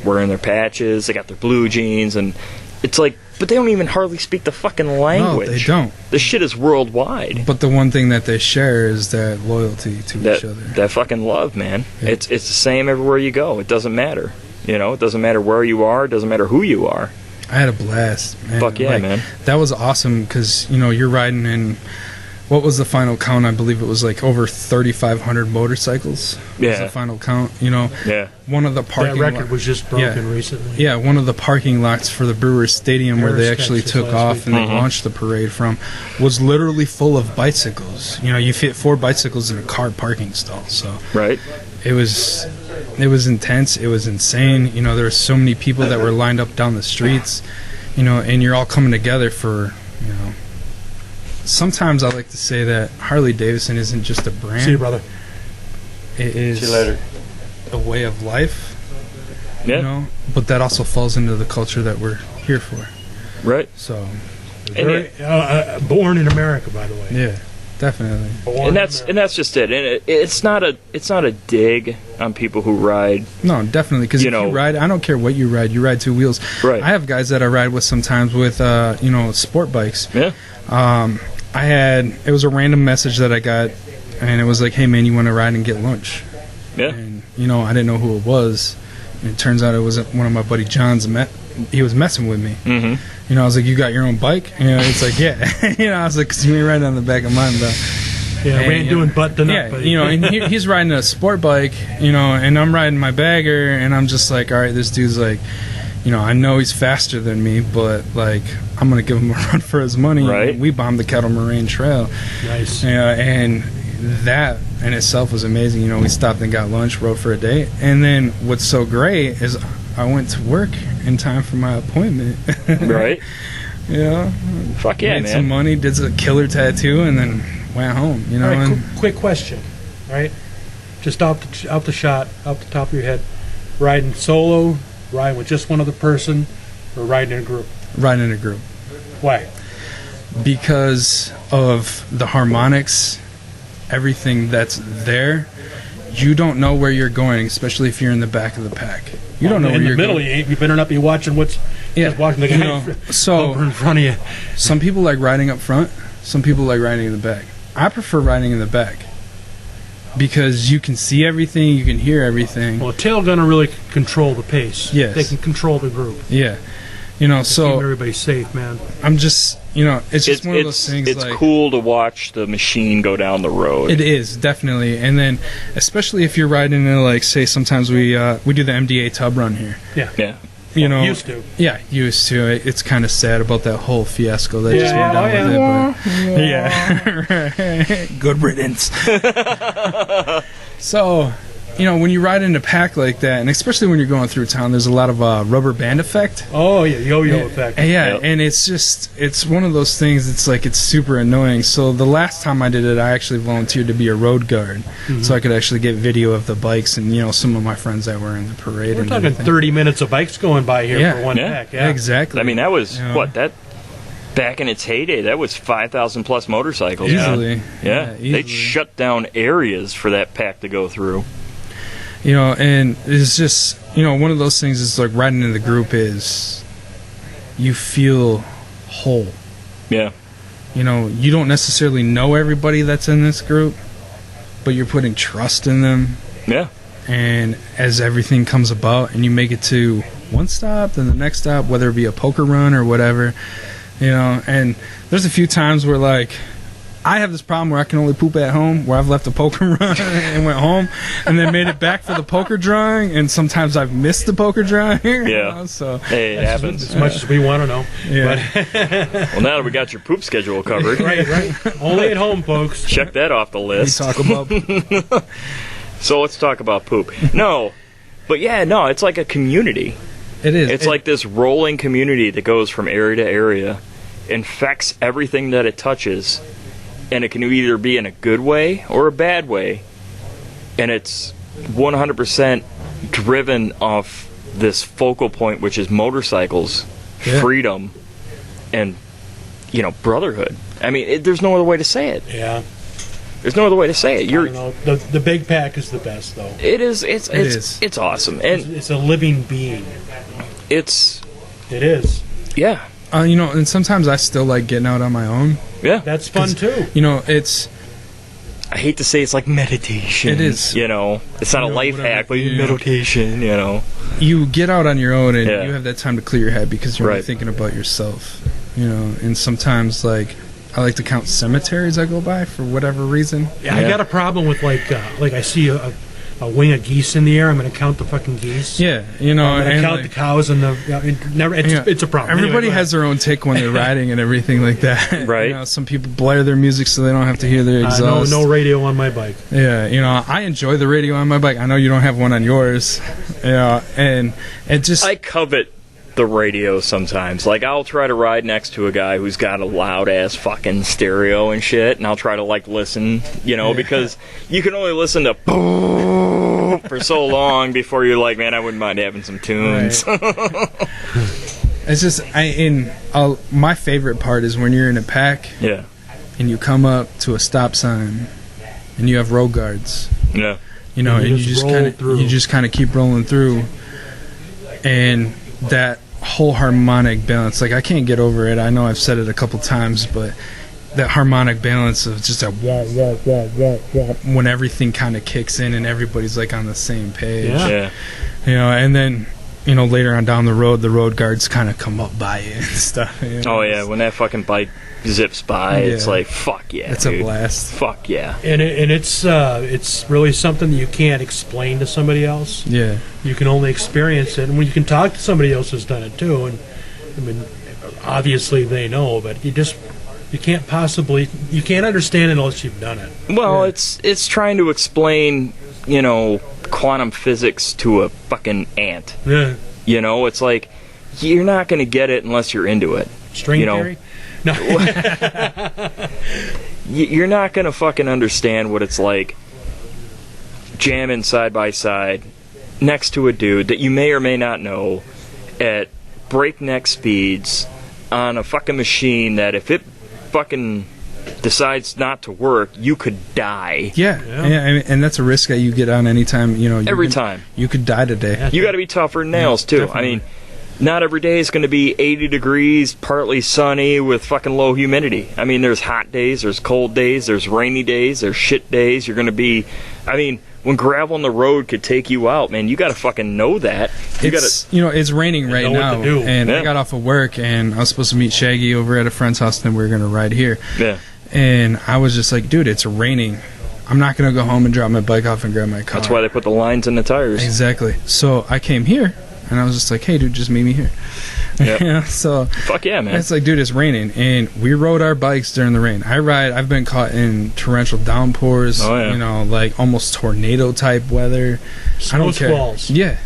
their patches. They got their blue jeans, and it's like, but they don't even hardly speak the fucking language. No, they don't. The shit is worldwide. But the one thing that they share is that loyalty to each other. That fucking love, man. Yeah. It's the same everywhere you go. It doesn't matter. It doesn't matter where you are. It doesn't matter who you are. I had a blast, man. Fuck yeah, man. That was awesome because, you're riding in, what was the final count? I believe it was like over 3,500 motorcycles. Yeah. Was the final count, Yeah. One of the parking that record was just broken recently. Yeah, one of the parking lots for the Brewers Stadium where they actually took off and they Mm-hmm. launched the parade from was literally full of bicycles. You fit 4 bicycles in a car parking stall. So Right. it was intense. It was insane. There were so many people that were lined up down the streets. And you're all coming together for. Sometimes I like to say that Harley-Davidson isn't just a brand. See you, brother. It is See you later. a way of life. Yeah. But that also falls into the culture that we're here for. Right. So. Born in America, by the way. Yeah, definitely. And that's just it. And it's not a dig on people who ride. No, definitely. Because if you ride, I don't care what you ride 2 wheels. Right. I have guys that I ride with sometimes with sport bikes. Yeah. It was a random message that I got, and it was like, hey man, you want to ride and get lunch? Yeah. And I didn't know who it was, and it turns out it was one of my buddy John's. He was messing with me. Mm-hmm. I was like, you got your own bike? It's like, yeah. I was like, 'cause you ain't riding on the back of mine, though. Yeah, we ain't doing butt to nut. Yeah, and he's riding a sport bike, and I'm riding my bagger, and I'm just like, all right, this dude's like, I know he's faster than me, but like, I'm gonna give him a run for his money. Right. We bombed the Kettle Moraine Trail. Nice. And that in itself was amazing. We stopped and got lunch, rode for a day, and then what's so great is I went to work in time for my appointment. Right. Fuck yeah, made man. some money, did a killer tattoo, and then went home. All right, quick question. All right, just out the top of your head, riding solo, riding with just one other person, or riding in a group? Riding in a group. Why? Because of the harmonics, everything that's there. You don't know where you're going, especially if you're in the back of the pack. You don't know where you're going. In the middle, you better not be watching what's just watching the guy over in front of you. Some people like riding up front. Some people like riding in the back. I prefer riding in the back because you can see everything, you can hear everything. Well, a tail gunner really can control the pace. Yes. They can control the group. Yeah. So keep everybody safe, man. I'm just, it's just one of those things. It's cool to watch the machine go down the road. It is, definitely. And then, especially if you're riding in, like, say, sometimes we do the MDA tub run here. Yeah. Used to. Yeah, used to. It's kind of sad about that whole fiasco that just went down with it. But, yeah. Good riddance. So, when you ride in a pack like that, and especially when you're going through town, there's a lot of rubber band effect. Oh, yeah, yo-yo effect. Yeah, and it's one of those things, it's super annoying. So the last time I did it, I actually volunteered to be a road guard, so I could actually get video of the bikes and, some of my friends that were in the parade. We're talking 30 minutes of bikes going by here for one pack. Yeah, exactly. I mean, that was, back in its heyday, that was 5,000 plus motorcycles. Easily. Yeah. They'd shut down areas for that pack to go through. And it's just, one of those things is like riding in the group is you feel whole. Yeah. You don't necessarily know everybody that's in this group, but you're putting trust in them. Yeah. And as everything comes about and you make it to one stop, then the next stop, whether it be a poker run or whatever, and there's a few times where, like, I have this problem where I can only poop at home, where I've left a poker run and went home and then made it back for the poker drawing, and sometimes I've missed the poker drawing. Yeah. So hey, it happens. As much as we want to know. Yeah. Well, now that we got your poop schedule covered. Right. Only at home, folks. Check that off the list. We talk about So let's talk about poop. No, but it's like a community. It is. It's like this rolling community that goes from area to area, infects everything that it touches, and it can either be in a good way or a bad way, and it's 100% driven off this focal point, which is motorcycles, freedom, and brotherhood. I mean, there's no other way to say it. Yeah. There's no other way to say it. The big pack is the best, though. It is. It's awesome, and it's a living being. It is. Yeah. And sometimes I still like getting out on my own. Yeah. That's fun too. It's. I hate to say it's like meditation. It is. It's not a life hack, but meditation. You get out on your own and you have that time to clear your head because you're thinking about yourself. And sometimes I like to count cemeteries I go by for whatever reason. Yeah, I got a problem with like I see a wing of geese in the air. I'm going to count the fucking geese. Yeah, I'm going to count the cows and it's a problem. Everybody has their own take when they're riding and everything like that. Right. Some people blare their music so they don't have to hear their exhaust. No radio on my bike. Yeah, I enjoy the radio on my bike. I know you don't have one on yours. And it just... I covet the radio sometimes. Like, I'll try to ride next to a guy who's got a loud ass fucking stereo and shit, and I'll try to listen, because you can only listen to for so long before you're like, man, I wouldn't mind having some tunes. Right. It's just my favorite part is when you're in a pack, and you come up to a stop sign, and you have road guards, and you just kind of keep rolling through, and that whole harmonic balance, I can't get over it. I know I've said it a couple times, but that harmonic balance of just a wah, wah, wah, wah, wah, when everything kind of kicks in and everybody's on the same page. Yeah. And then later on down the road guards kind of come up by you and stuff. Oh yeah, when that fucking bike zips by, it's like, fuck yeah, it's dude. A blast. Fuck yeah. And it's really something that you can't explain to somebody else. Yeah. You can only experience it, and when you can talk to somebody else who's done it too, and I mean, obviously they know, but you can't understand it unless you've done it. Well, it's trying to explain, quantum physics to a fucking ant. Yeah. It's like, you're not going to get it unless you're into it. String theory? No. You're not going to fucking understand what it's like jamming side by side next to a dude that you may or may not know at breakneck speeds on a fucking machine that if it fucking decides not to work, you could die. Yeah. And that's a risk that you get on anytime, every time. You could die today. You got to be tougher than nails, too. Definitely. I mean, not every day is going to be 80 degrees, partly sunny with fucking low humidity. I mean, there's hot days, there's cold days, there's rainy days, there's shit days. You're going to be, when gravel on the road could take you out, man, you got to fucking know that. It's raining right now, and I got off of work, and I was supposed to meet Shaggy over at a friend's house, and then we were going to ride here. Yeah. And I was just like, dude, it's raining. I'm not going to go home and drop my bike off and grab my car. That's why they put the lines in the tires. Exactly. So I came here, and I was just like, hey, dude, just meet me here. Yep. You know, so fuck yeah, man. It's like, dude, it's raining, and we rode our bikes during the rain. I've been caught in torrential downpours. Oh, yeah. You know, like almost tornado type weather. I don't care. Squalls. Yeah.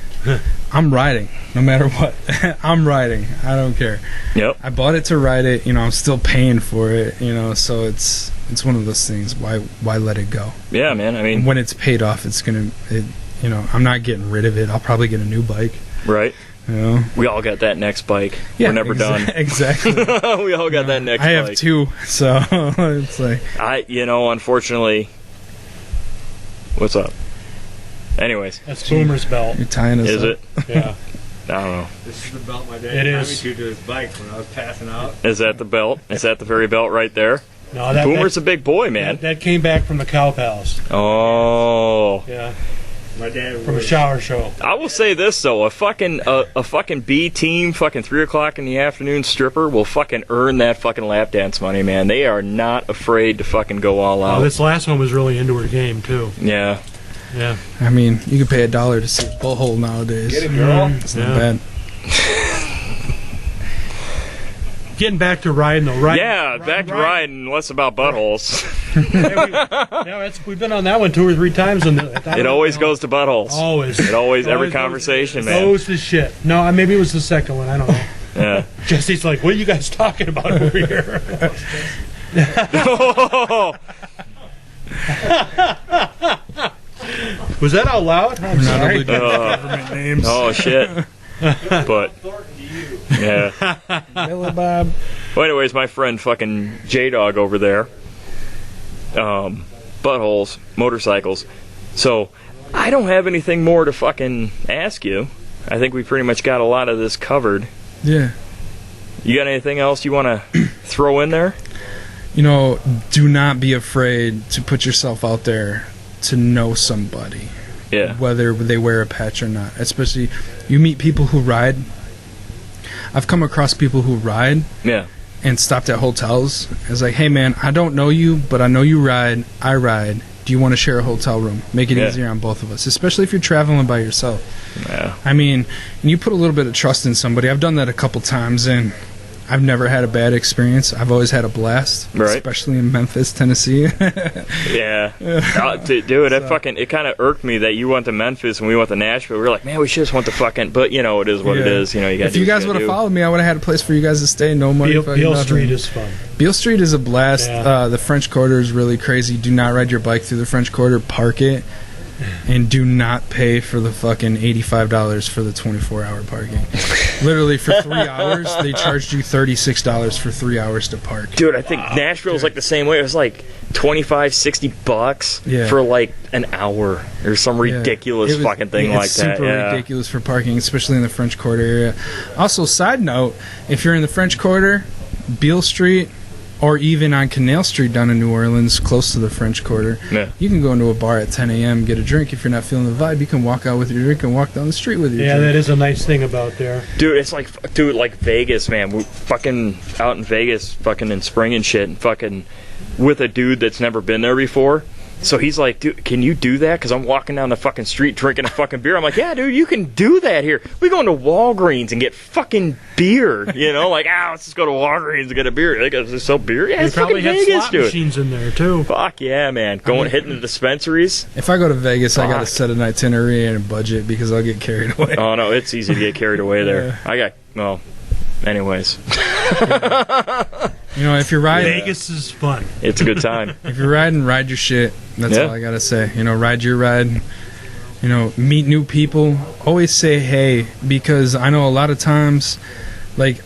I'm riding no matter what. I'm riding. I don't care. Yep. I bought it to ride it. You know, I'm still paying for it. You know, so it's one of those things. Why let it go? Yeah, man. I mean, when it's paid off, you know, I'm not getting rid of it. I'll probably get a new bike. right. You know? We all got that next bike. Yeah, We're never done. Exactly. We all got that next I bike. have two, so it's like, unfortunately. What's up? Anyways, That's Boomer's belt. you're tying us is up. it? Yeah. I don't know. This is the belt my It dad tied me is. to his bike when I was passing out. Is that the belt? Is that the very belt right there? No, that Boomer's a big boy, man. that came back from the Cow Palace. Oh. Yeah. My dad From a was shower show. I will say this though, a fucking B team fucking 3:00 in the afternoon stripper will fucking earn that fucking lap dance money, man. They are not afraid to fucking go all out. Oh, this last one was really into her game too. Yeah. Yeah. I mean, you can pay $1 to see a butthole nowadays. Get it, girl. It's not Yeah. bad. Getting back to riding though, right? Yeah, back to riding, less about buttholes. We've been on that one 2 or 3 times, and It always goes to buttholes. Always. It always, every Always conversation, man. Goes to shit. No, maybe it was the second one. I don't know. Yeah. Jesse's like, "What are you guys talking about over here?" Was that out loud? I'm Not sorry. only government names. Oh shit. But yeah. Billy Bob. Well, anyways, my friend fucking J-Dog over there, buttholes, motorcycles. So I don't have anything more to fucking ask you. I think we pretty much got a lot of this covered. Yeah. You got anything else you want to throw in there? You know, do not be afraid to put yourself out there to know somebody. Yeah. Whether they wear a patch or not. Especially, you meet people who ride. I've come across people who ride Yeah. and stopped at hotels. It's like, hey man, I don't know you, but I know you ride. I ride. Do you want to share a hotel room? Make it Yeah. easier on both of us, especially if you're traveling by yourself. Yeah. I mean, and you put a little bit of trust in somebody. I've done that a couple times, and I've never had a bad experience. I've always had a blast, Right. especially in Memphis, Tennessee. Yeah. Dude, it kind of irked me that you went to Memphis and we went to Nashville. We were like, man, we should just went to fucking, but you know, it is what it Yeah. is. You know, you got. If you guys would have followed me, I would have had a place for you guys to stay. No money. Beale, fucking Beale nothing. Street is fun. Beale Street is a blast. Yeah. The French Quarter is really crazy. Do not ride your bike through the French Quarter. Park it. And do not pay for the fucking $85 for the 24-hour parking. Literally, for 3 hours, they charged you $36 for 3 hours to park. Dude, I think Nashville's like the same way. It was like $25-$60 Yeah. for like an hour or some Yeah. ridiculous It was- fucking thing like it's that. super Yeah. ridiculous for parking, especially in the French Quarter area. Also, side note, if you're in the French Quarter, Beale Street, or even on Canal Street down in New Orleans, close to the French Quarter, Yeah. you can go into a bar at 10 a.m., get a drink. If you're not feeling the vibe, you can walk out with your drink and walk down the street with your Yeah, drink. that is a nice thing about there. Dude, it's like, like Vegas, man. We're fucking out in Vegas, fucking in spring and shit, and fucking with a dude that's never been there before. So he's like, dude, can you do that? Because I'm walking down the fucking street drinking a fucking beer. I'm like, yeah, dude, you can do that here. We go into Walgreens and get fucking beer. You know, like, let's just go to Walgreens and get a beer. They guys sell beer? Yeah, They it's fucking probably had Vegas, slot dude. machines in there too. Fuck yeah, man. Hitting the dispensaries. If I go to Vegas, I got to Fuck. set an itinerary and a budget because I'll get carried away. Oh, no, it's easy to get carried away there. Anyways. You know, if you're riding, Vegas is fun. It's a good time. if you're riding, ride your shit. That's Yeah. all I gotta say. You know, ride your ride. You know, meet new people. Always say hey, because I know a lot of times, like,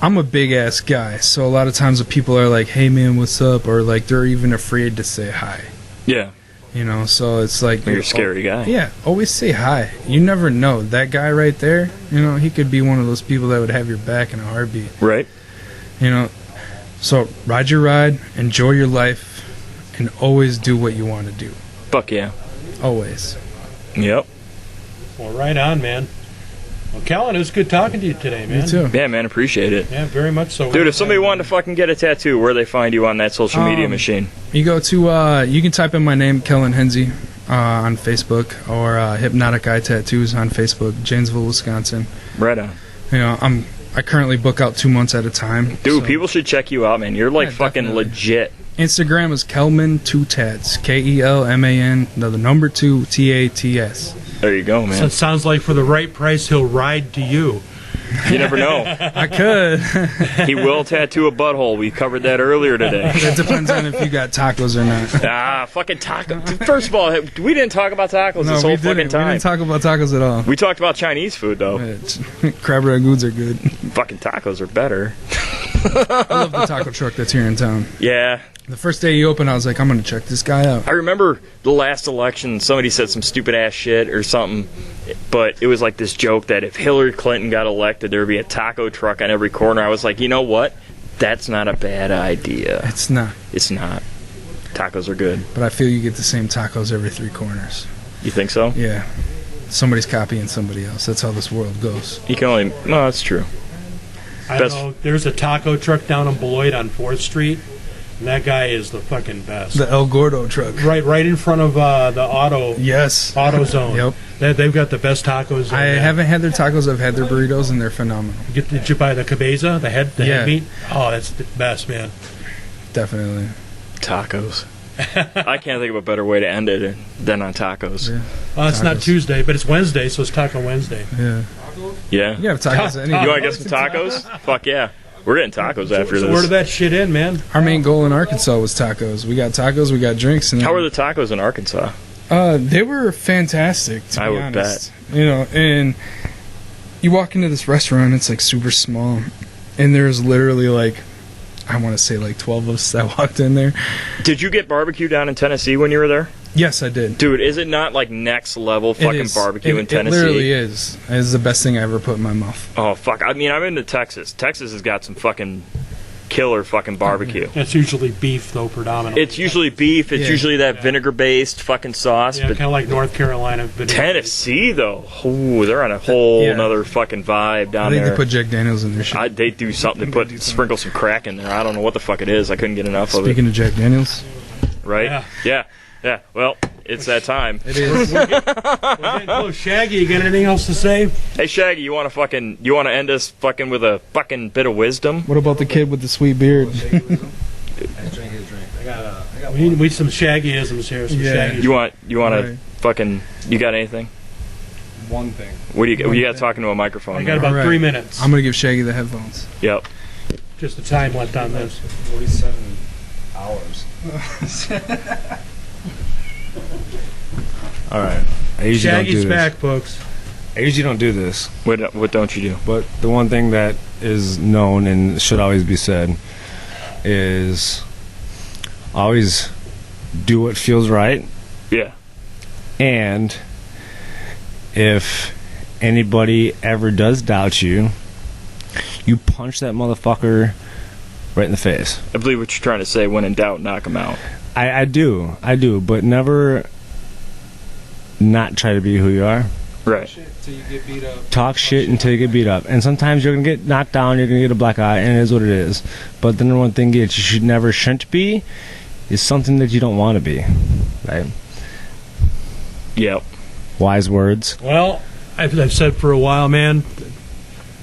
I'm a big ass guy, so a lot of times the people are like, "Hey man, what's up?" or like they're even afraid to say hi. Yeah. You know, so it's like You're a scary guy. Yeah, always say hi. You never know. That guy right there, you know, he could be one of those people that would have your back in a heartbeat. Right? You know, so ride your ride, enjoy your life, and always do what you want to do. Fuck yeah. Always. Yep. Well, right on, man. Well, Kellen, it was good talking to you today, man. Me too. Yeah, man, appreciate it. Yeah, very much so. Dude, if somebody wanted to fucking get a tattoo, where they find you on that social media machine? You go to, you can type in my name, Kellen Hensey, on Facebook, or Hypnotic Eye Tattoos on Facebook, Janesville, Wisconsin. Right on. You know, I'm I currently book out 2 months at a time. Dude, so. people should check you out, man. You're like fucking definitely. legit. Instagram is Kelman2Tats. KELMAN. The number 2 TATS. There you go, So man. it sounds like for the right price, he'll ride to you. You never know. I could. He will tattoo a butthole. We covered that earlier today. That depends on if you got tacos or not. Fucking taco. First of all, we didn't talk about tacos this whole we fucking didn't. time. We didn't talk about tacos at all. We talked about Chinese food, though. Crab rangoons are good. Fucking tacos are better. I love the taco truck that's here in town. Yeah. The first day you opened, I was like, I'm going to check this guy out. I remember the last election, somebody said some stupid ass shit or something, but it was like this joke that if Hillary Clinton got elected, there would be a taco truck on every corner. I was like, you know what? That's not a bad idea. It's not. It's not. Tacos are good. But I feel you get the same tacos every 3 corners. You think so? Yeah. Somebody's copying somebody else. That's how this world goes. You can only... No, that's true. I know there's a taco truck down in Beloit on 4th Street, and that guy is the fucking best. The El Gordo truck. Right in front of the Yes. AutoZone. Yep. They've got the best tacos. I haven't had their tacos. I've had their burritos, and they're phenomenal. Did you buy the cabeza, the head Yeah. meat? Oh, that's the best, man. Definitely. Tacos. I can't think of a better way to end it than on tacos. Yeah. Well, it's not Tacos. Tuesday, but it's Wednesday, so it's Taco Wednesday. Yeah. Yeah? You have tacos anyway. You want to get some tacos? Fuck yeah. We're getting tacos after So this. order that shit in, man. Our main goal in Arkansas was tacos. We got tacos, we got drinks. And How are the tacos in Arkansas? They were fantastic, to I be would honest. You know, and you walk into this restaurant, it's like super small, and there's literally like, I want to say like 12 of us that walked in there. Did you get barbecue down in Tennessee when you were there? Yes, I did. Dude, is it not like next level It fucking is. barbecue in Tennessee? It literally is. It's the best thing I ever put in my mouth. Oh, fuck. I mean, I'm into Texas. Texas has got some fucking killer fucking barbecue. It's usually beef, though, predominantly. It's usually beef. It's Yeah. usually that vinegar-based fucking sauce. Yeah, But kind of like North Carolina. Tennessee, though, ooh, they're on a whole Yeah. nother fucking vibe I down think there. they put Jack Daniels in their shit. They do something. They put sprinkle some crack in there. I don't know what the fuck it is. I couldn't get enough of Speaking of Jack Daniels, it. Right? Yeah. Well, it's that time. it is. We're getting close. Shaggy, you got anything else to say? Hey, Shaggy, you want to end us fucking with a fucking bit of wisdom? What about the kid with the sweet beard? We need some Shaggy-isms here. Some Yeah. Shaggy. You want to Right. fucking? You got anything? One thing. What do you got? You got talking to a microphone. I got there. about Alright. 3 minutes. I'm gonna give Shaggy the headphones. Yep. Just the time left on this. 47 hours. All right. I usually don't do Shaggy's this. back, folks. I usually don't do this, What don't you do? but the one thing that is known and should always be said is always do what feels right. Yeah. And if anybody ever does doubt you, you punch that motherfucker right in the face. I believe what you're trying to say. When in doubt, knock him out. I do, but never not try to be who you are. Right. Till you get beat up. Talk shit until you get beat up. And sometimes you're going to get knocked down, you're going to get a black eye, and it is what it is. But the number one thing that you shouldn't be is something that you don't want to be. Right? Yep. Wise words. Well, I've said for a while, man,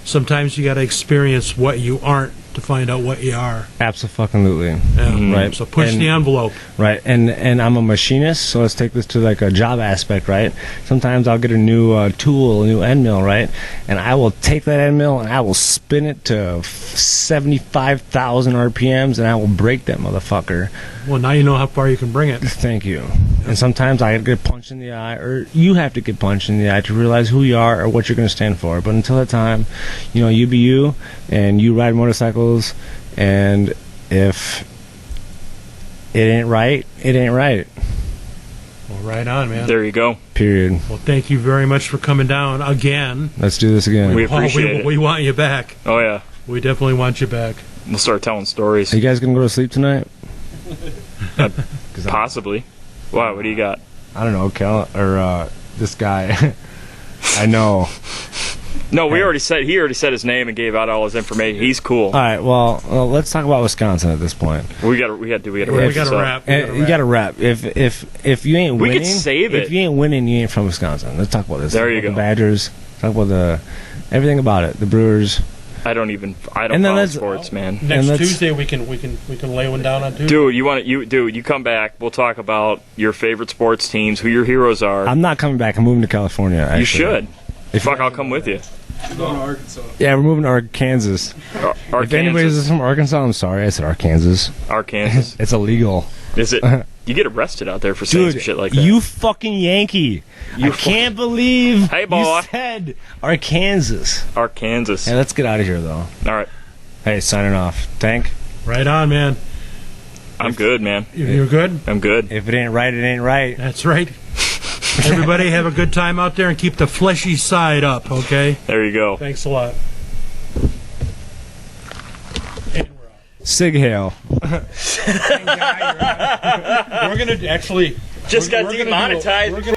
sometimes you got to experience what you aren't to find out what you are. Absolutely. Yeah. Right. So push And- the envelope. Right, and I'm a machinist, so let's take this to like a job aspect, right? Sometimes I'll get a new tool, a new end mill, right? And I will take that end mill and I will spin it to 75,000 RPMs and I will break that motherfucker. Well, now you know how far you can bring it. Thank you. And sometimes I get punched in the eye, or you have to get punched in the eye to realize who you are or what you're going to stand for. But until that time, you be you, and you ride motorcycles, and if it ain't right, it ain't right. Well, right on, man. There you go. Period. Well, thank you very much for coming down again. Let's do this again. We appreciate it. We want you back. Oh yeah. We definitely want you back. We'll start telling stories. Are you guys going to go to sleep tonight? Possibly. Wow. What do you got? I don't know, Kellen, or this guy. I know. No, he already said his name and gave out all his information. He's cool. All right, well, let's talk about Wisconsin at this point. We got to wrap We this got to up. wrap. You got to rap. If you ain't We winning, could save it. If you ain't winning, you ain't from Wisconsin. Let's talk about this. There you Talk about go. The Badgers. Talk about everything about it. The Brewers. I don't And then follow sports, man. Next Tuesday we can lay one down on Tuesday. Dude, you come back. We'll talk about your favorite sports teams, who your heroes are. I'm not coming back. I'm moving to California. Actually. You should. Fuck, I'll come with you. We're going to Arkansas. Yeah, we're moving to Arkansas. If anybody's from Arkansas, I'm sorry. I said Arkansas. Arkansas. It's illegal. Is it? You get arrested out there for saying some shit like that. You fucking Yankee. I can't believe hey, boy. you said Arkansas. Arkansas. Hey, let's get out of here, though. All right. Hey, signing off. Tank? Right on, man. I'm good, man. You're good? I'm good. If it ain't right, it ain't right. That's right. Everybody have a good time out there and keep the fleshy side up, okay? There you go. Thanks a lot. Sig hail. We're going to actually... Just got demonetized.